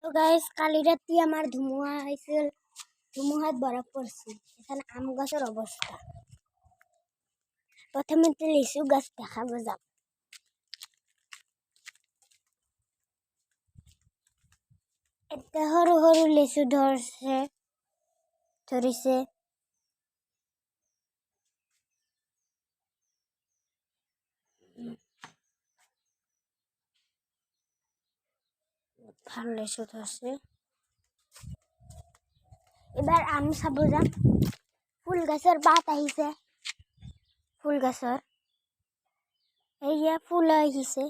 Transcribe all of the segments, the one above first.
তো গাইস কালি রাতে আমার ধুমুহা হয়েছিল, ধুমুহাত বরফ পড়ছে। এখানে আম গাছের অবস্থা। প্রথমে তো লিচু গাছ দেখাবো যাব। এতে সরু সরু লিচু ধরিছে। ভাল লিচু ধরছে। এবার আম চাব যাম। ফুল গাছের পাত আহিছে, ফুল গাছের এইয়া ফুল আহিছে।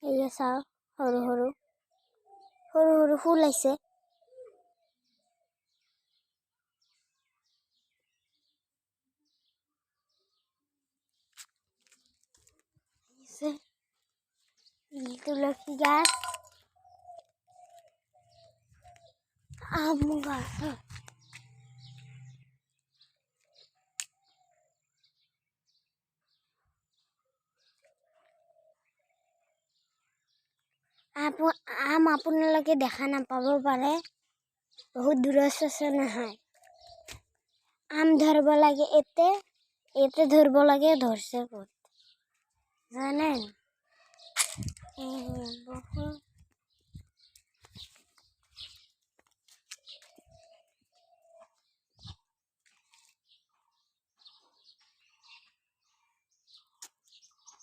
এইয়া চাও সরু সরু সরু সরু ফুল আহিছে। তুলসী গাছ, আম গাছ, আম আপোনালোকে দেখা নাপাব পাৰে, বহুত দূৰত আছে নহয়। আম ধৰব লাগে এতে, এতে ধৰব লাগে, ধৰছে ক'ত জানেন? বহুত